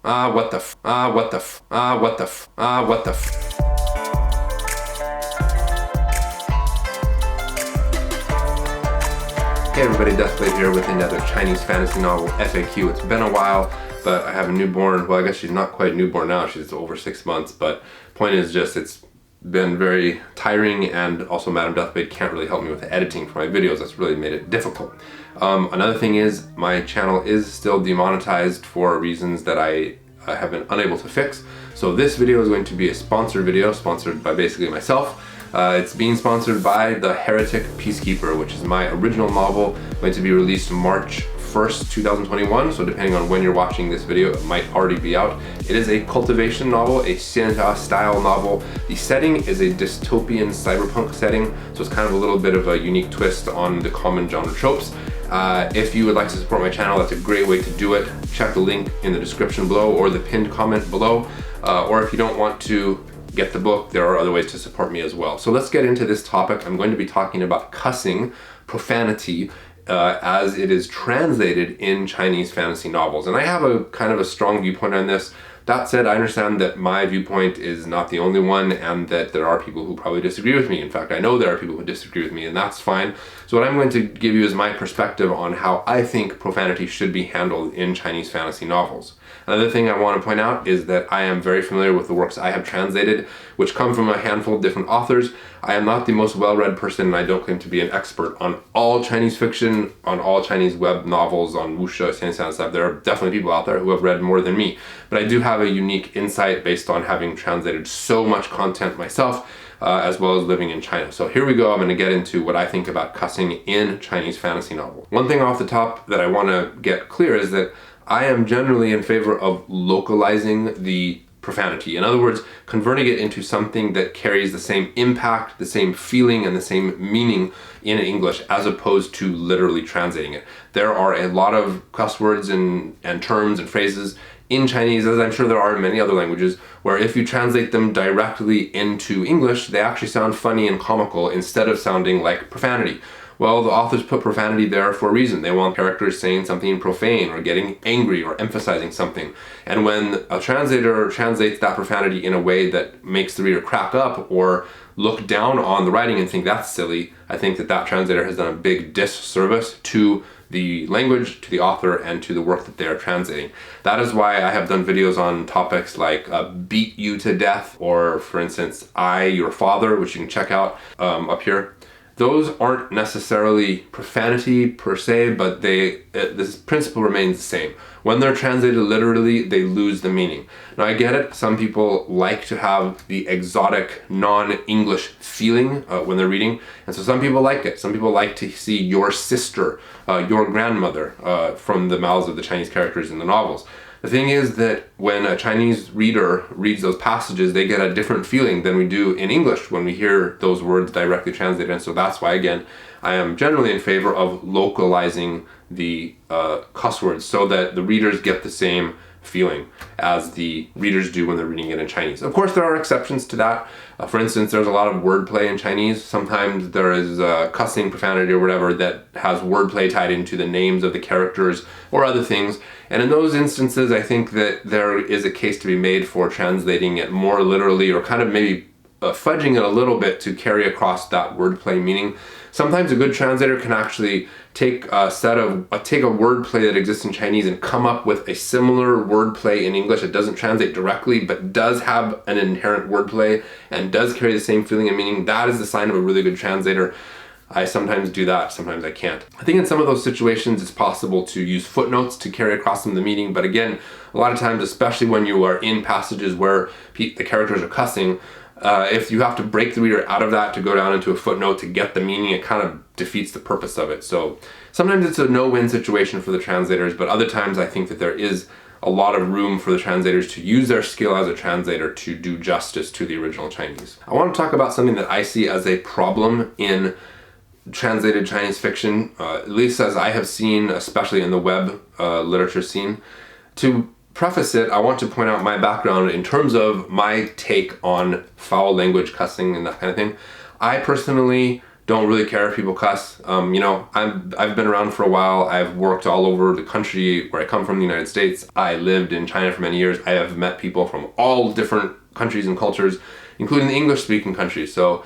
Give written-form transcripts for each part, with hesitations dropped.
what the f, what the f, what the f, what the f. Hey everybody, Deathblade here with another Chinese fantasy novel FAQ. It's been a while, but I have a newborn. Well, I guess she's not quite newborn now, she's over 6 months, but point is just it's been very tiring, and also Madam Deathblade can't really help me with the editing for my videos. That's really made it difficult. Another thing is my channel is still demonetized for reasons that I have been unable to fix. So this video is going to be a sponsored video, sponsored by basically myself. It's being sponsored by The Heretic Peacekeeper, which is my original novel, going to be released March 1st, 2021, so depending on when you're watching this video, it might already be out. It is a cultivation novel, a xianxia style novel. The setting is a dystopian cyberpunk setting, so it's kind of a little bit of a unique twist on the common genre tropes. If you would like to support my channel, that's a great way to do it. Check the link in the description below or the pinned comment below. Or if you don't want to get the book, there are other ways to support me as well. So let's get into this topic. I'm going to be talking about cussing, profanity, as it is translated in Chinese fantasy novels. And I have a kind of a strong viewpoint on this. That said, I understand that my viewpoint is not the only one, and that there are people who probably disagree with me. In fact, I know there are people who disagree with me, and that's fine. So what I'm going to give you is my perspective on how I think profanity should be handled in Chinese fantasy novels. Another thing I want to point out is that I am very familiar with the works I have translated, which come from a handful of different authors. I am not the most well-read person, and I don't claim to be an expert on all Chinese fiction, on all Chinese web novels, on wuxia, xianxia and stuff. There are definitely people out there who have read more than me, but I do have a unique insight based on having translated so much content myself, as well as living in China. So here we go. I'm going to get into what I think about cussing in Chinese fantasy novels. One thing off the top that I want to get clear is that I am generally in favor of localizing the profanity. In other words, converting it into something that carries the same impact, the same feeling, and the same meaning in English, as opposed to literally translating it. There are a lot of cuss words and terms and phrases in Chinese, as I'm sure there are in many other languages, where if you translate them directly into English, they actually sound funny and comical instead of sounding like profanity. Well, the authors put profanity there for a reason. They want characters saying something profane or getting angry or emphasizing something. And when a translator translates that profanity in a way that makes the reader crack up or look down on the writing and think that's silly, I think that that translator has done a big disservice to the language, to the author, and to the work that they're translating. That is why I have done videos on topics like beat you to death, or for instance, I, your father, which you can check out up here. Those aren't necessarily profanity per se, but this principle remains the same. When they're translated literally, they lose the meaning. Now I get it, some people like to have the exotic, non-English feeling when they're reading, and so some people like it. Some people like to see your sister, your grandmother, from the mouths of the Chinese characters in the novels. The thing is that when a Chinese reader reads those passages, they get a different feeling than we do in English when we hear those words directly translated. And so that's why, again, I am generally in favor of localizing the cuss words so that the readers get the same feeling as the readers do when they're reading it in Chinese. Of course, there are exceptions to that. For instance, there's a lot of wordplay in Chinese. Sometimes there is cussing, profanity, or whatever that has wordplay tied into the names of the characters or other things. And in those instances, I think that there is a case to be made for translating it more literally, or kind of maybe fudging it a little bit to carry across that wordplay meaning. Sometimes a good translator can actually take a wordplay that exists in Chinese and come up with a similar wordplay in English that doesn't translate directly, but does have an inherent wordplay and does carry the same feeling and meaning. That is the sign of a really good translator. I sometimes do that, sometimes I can't. I think in some of those situations it's possible to use footnotes to carry across some of the meaning, but again, a lot of times, especially when you are in passages where the characters are cussing, if you have to break the reader out of that to go down into a footnote to get the meaning, it kind of defeats the purpose of it. So sometimes it's a no-win situation for the translators, but other times I think that there is a lot of room for the translators to use their skill as a translator to do justice to the original Chinese. I want to talk about something that I see as a problem in translated Chinese fiction, at least as I have seen, especially in the web literature scene. To preface it, I want to point out my background in terms of my take on foul language, cussing, and that kind of thing. I personally Don't really care if people cuss. You know, I've been around for a while. I've worked all over the country where I come from, the United States. I lived in China for many years. I have met people from all different countries and cultures, including the English-speaking countries. So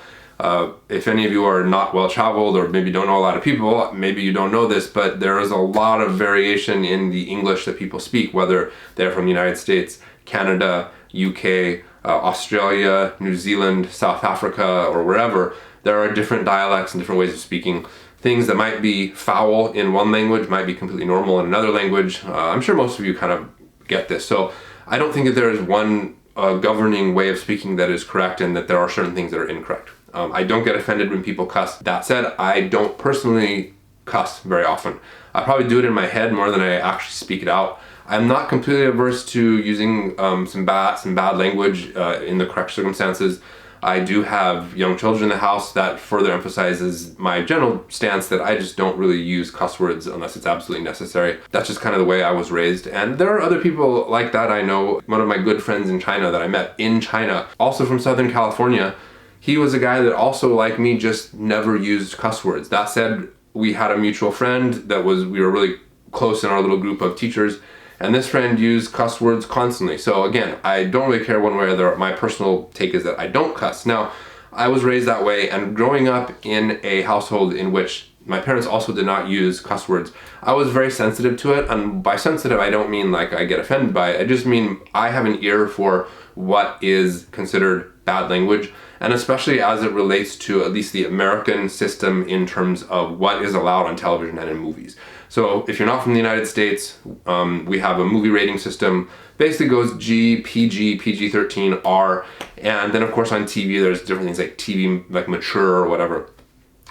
if any of you are not well-traveled or maybe don't know a lot of people, maybe you don't know this, but there is a lot of variation in the English that people speak, whether they're from the United States, Canada, UK, Australia, New Zealand, South Africa, or wherever. There are different dialects and different ways of speaking. Things that might be foul in one language might be completely normal in another language. I'm sure most of you kind of get this. So I don't think that there is one governing way of speaking that is correct and that there are certain things that are incorrect. I don't get offended when people cuss. That said, I don't personally cuss very often. I probably do it in my head more than I actually speak it out. I'm not completely averse to using some bad language in the correct circumstances. I do have young children in the house. That further emphasizes my general stance that I just don't really use cuss words unless it's absolutely necessary. That's just kind of the way I was raised. And there are other people like that I know. One of my good friends in China that I met in China, also from Southern California, he was a guy that also, like me, just never used cuss words. That said, we had a mutual friend that we were really close in our little group of teachers, and this friend used cuss words constantly. So again, I don't really care one way or the other. My personal take is that I don't cuss. Now, I was raised that way, and growing up in a household in which my parents also did not use cuss words, I was very sensitive to it. And by sensitive, I don't mean like I get offended by it. I just mean I have an ear for what is considered bad language, and especially as it relates to at least the American system in terms of what is allowed on television and in movies. So if you're not from the United States, we have a movie rating system. Basically goes G, PG, PG-13, R, and then of course on TV there's different things like TV, like mature or whatever.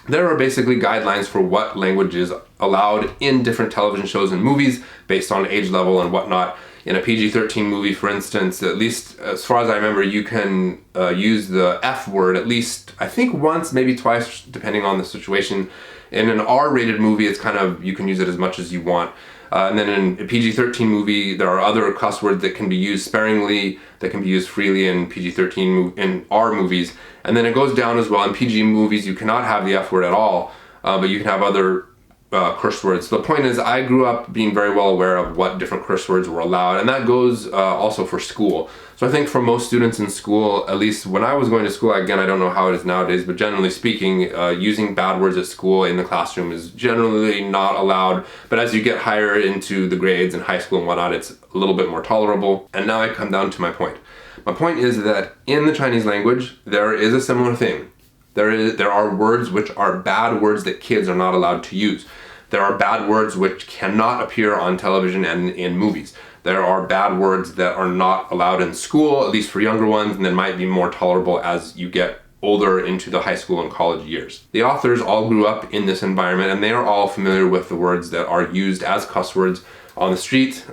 There are basically guidelines for what language is allowed in different television shows and movies based on age level and whatnot. In a PG-13 movie, for instance, at least as far as I remember, you can use the F word at least, I think once, maybe twice, depending on the situation. In an R-rated movie, it's kind of, you can use it as much as you want. And then in a PG-13 movie, there are other cuss words that can be used sparingly, that can be used freely in PG-13 in R movies. And then it goes down as well. In PG movies, you cannot have the F word at all, but you can have other curse words. The point is, I grew up being very well aware of what different curse words were allowed, and that goes also for school. So I think for most students in school, at least when I was going to school, again, I don't know how it is nowadays, but generally speaking, using bad words at school in the classroom is generally not allowed. But as you get higher into the grades in high school and whatnot, it's a little bit more tolerable. And now I come down to my point. My point is that in the Chinese language, there is a similar thing. There are words which are bad words that kids are not allowed to use. There are bad words which cannot appear on television and in movies. There are bad words that are not allowed in school, at least for younger ones, and then might be more tolerable as you get older into the high school and college years. The authors all grew up in this environment, and they are all familiar with the words that are used as cuss words on the street,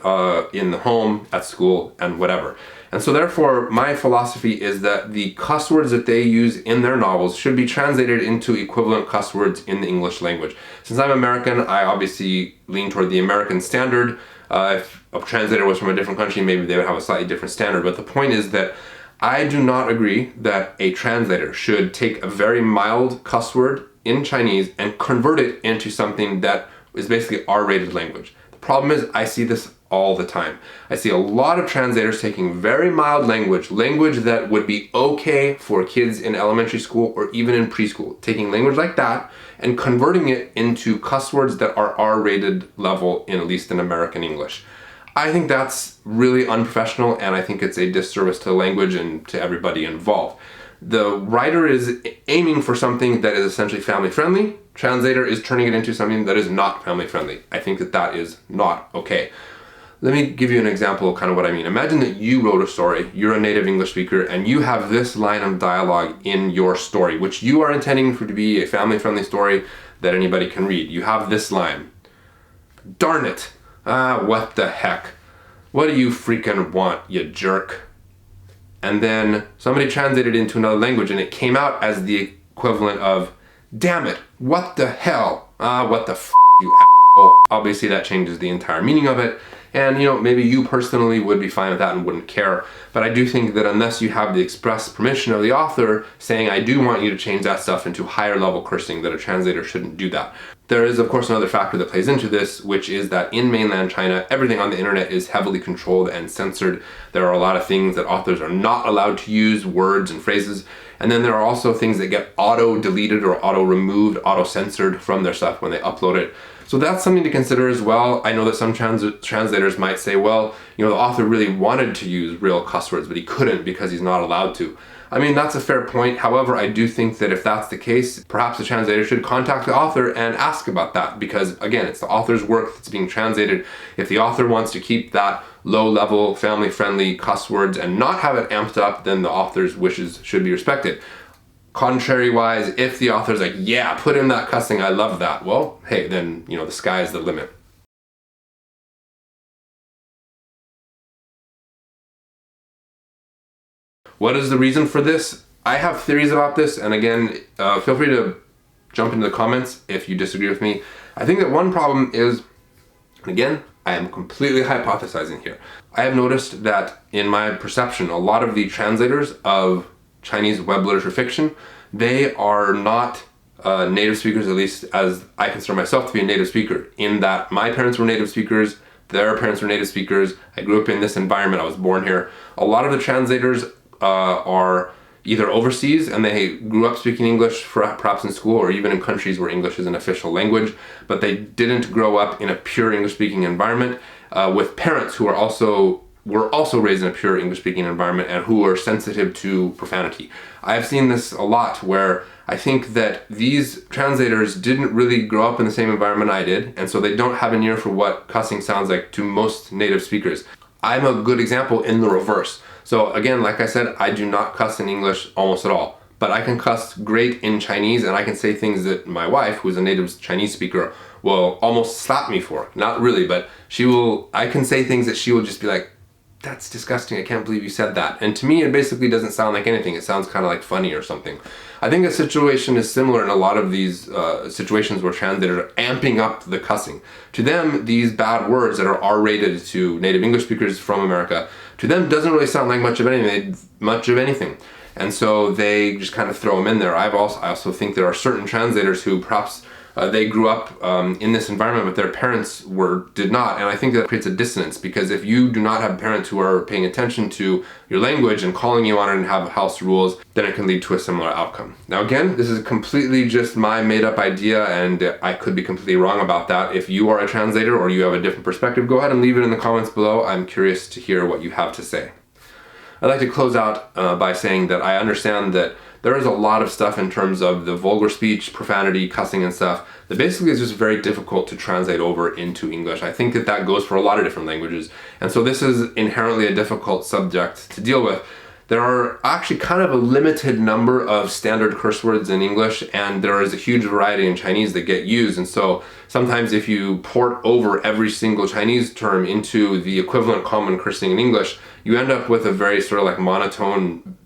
in the home, at school, and whatever. And so therefore, my philosophy is that the cuss words that they use in their novels should be translated into equivalent cuss words in the English language. Since I'm American, I obviously lean toward the American standard. If a translator was from a different country, maybe they would have a slightly different standard. But the point is that I do not agree that a translator should take a very mild cuss word in Chinese and convert it into something that is basically R-rated language. The problem is I see this all the time. I see a lot of translators taking very mild language that would be okay for kids in elementary school or even in preschool, taking language like that and converting it into cuss words that are R-rated level in at least in American English. I think that's really unprofessional, and I think it's a disservice to the language and to everybody involved. The writer is aiming for something that is essentially family friendly. Translator is turning it into something that is not family friendly. I think that that is not okay. Let me give you an example of kind of what I mean. Imagine that you wrote a story, you're a native English speaker, and you have this line of dialogue in your story, which you are intending for to be a family-friendly story that anybody can read. You have this line. Darn it. What the heck? What do you freaking want, you jerk? And then somebody translated it into another language and it came out as the equivalent of, damn it, what the hell? What the f***, you asshole. Obviously that changes the entire meaning of it. And maybe you personally would be fine with that and wouldn't care. But I do think that unless you have the express permission of the author saying, I do want you to change that stuff into higher level cursing, that a translator shouldn't do that. There is, of course, another factor that plays into this, which is that in mainland China, everything on the internet is heavily controlled and censored. There are a lot of things that authors are not allowed to use, words and phrases. And then there are also things that get auto-deleted or auto-removed, auto-censored from their stuff when they upload it. So that's something to consider as well. I know that some translators might say, well, the author really wanted to use real cuss words, but he couldn't because he's not allowed to. I mean, that's a fair point. However, I do think that if that's the case, perhaps the translator should contact the author and ask about that, because again, it's the author's work that's being translated. If the author wants to keep that low-level, family-friendly cuss words and not have it amped up, then the author's wishes should be respected. Contrary-wise, if the author's like, yeah, put in that cussing, I love that, well, hey, then, the sky is the limit. What is the reason for this? I have theories about this, and again, feel free to jump into the comments if you disagree with me. I think that one problem is, again, I am completely hypothesizing here. I have noticed that in my perception, a lot of the translators of Chinese web literature fiction, they are not native speakers, at least as I consider myself to be a native speaker, in that my parents were native speakers, their parents were native speakers, I grew up in this environment, I was born here. A lot of the translators are either overseas and they grew up speaking English perhaps in school or even in countries where English is an official language, but they didn't grow up in a pure English-speaking environment with parents who were also raised in a pure English-speaking environment and who are sensitive to profanity. I've seen this a lot where I think that these translators didn't really grow up in the same environment I did, and so they don't have an ear for what cussing sounds like to most native speakers. I'm a good example in the reverse. So again, like I said, I do not cuss in English almost at all, but I can cuss great in Chinese, and I can say things that my wife, who's a native Chinese speaker, will almost slap me for. Not really, but I can say things that she will just be like, that's disgusting, I can't believe you said that. And to me, it basically doesn't sound like anything. It sounds kind of like funny or something. I think the situation is similar in a lot of these situations where translators are amping up the cussing. To them, these bad words that are R-rated to native English speakers from America, to them doesn't really sound like much of anything. And so they just kind of throw them in there. I also think there are certain translators who perhaps they grew up in this environment, but their parents did not. And I think that creates a dissonance, because if you do not have parents who are paying attention to your language and calling you on it and have house rules, then it can lead to a similar outcome. Now again, this is completely just my made up idea, and I could be completely wrong about that. If you are a translator or you have a different perspective, go ahead and leave it in the comments below. I'm curious to hear what you have to say. I'd like to close out by saying that I understand that there is a lot of stuff in terms of the vulgar speech, profanity, cussing and stuff that basically is just very difficult to translate over into English. I think that that goes for a lot of different languages. And so this is inherently a difficult subject to deal with. There are actually kind of a limited number of standard curse words in English, and there is a huge variety in Chinese that get used. And so sometimes if you port over every single Chinese term into the equivalent common cursing in English, you end up with a very sort of like monotone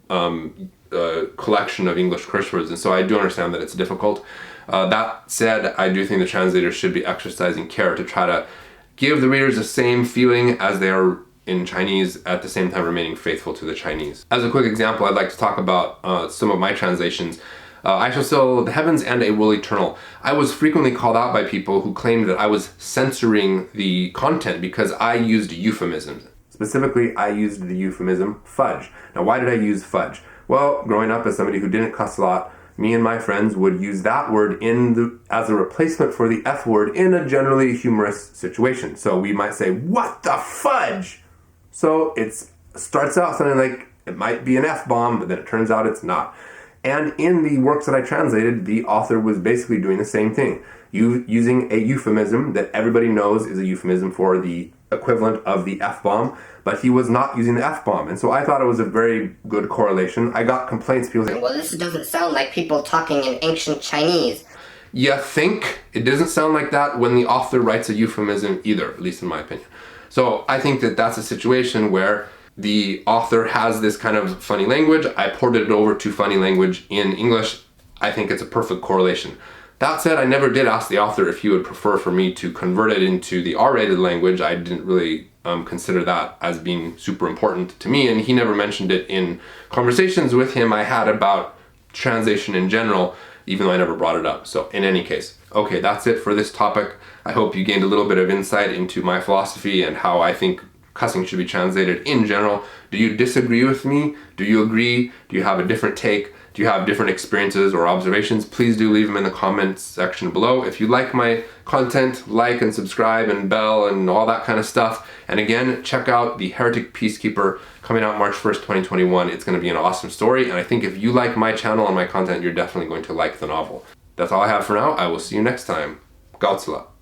collection of English curse words. And so I do understand that it's difficult. That said, I do think the translators should be exercising care to try to give the readers the same feeling as they are in Chinese, at the same time remaining faithful to the Chinese. As a quick example, I'd like to talk about some of my translations. I shall sell the heavens and a wool eternal. I was frequently called out by people who claimed that I was censoring the content because I used euphemisms. Specifically, I used the euphemism fudge. Now, why did I use fudge? Well, growing up as somebody who didn't cuss a lot, me and my friends would use that word as a replacement for the F word in a generally humorous situation. So we might say, "What the fudge?" So it starts out something like, it might be an F-bomb, but then it turns out it's not. And in the works that I translated, the author was basically doing the same thing, using a euphemism that everybody knows is a euphemism for the equivalent of the F-bomb, but he was not using the F-bomb. And so I thought it was a very good correlation. I got complaints, people saying, well, this doesn't sound like people talking in ancient Chinese. You think? It doesn't sound like that when the author writes a euphemism either, at least in my opinion. So I think that that's a situation where the author has this kind of funny language. I ported it over to funny language in English. I think it's a perfect correlation. That said, I never did ask the author if he would prefer for me to convert it into the R-rated language. I didn't really consider that as being super important to me, and he never mentioned it in conversations with him I had about translation in general, even though I never brought it up. So in any case, okay, that's it for this topic. I hope you gained a little bit of insight into my philosophy and how I think cussing should be translated in general. Do you disagree with me? Do you agree? Do you have a different take? Do you have different experiences or observations? Please do leave them in the comments section below. If you like my content, like and subscribe and bell and all that kind of stuff. And again, check out The Heretic Peacekeeper coming out March 1st, 2021. It's going to be an awesome story. And I think if you like my channel and my content, you're definitely going to like the novel. That's all I have for now. I will see you next time. Godsla.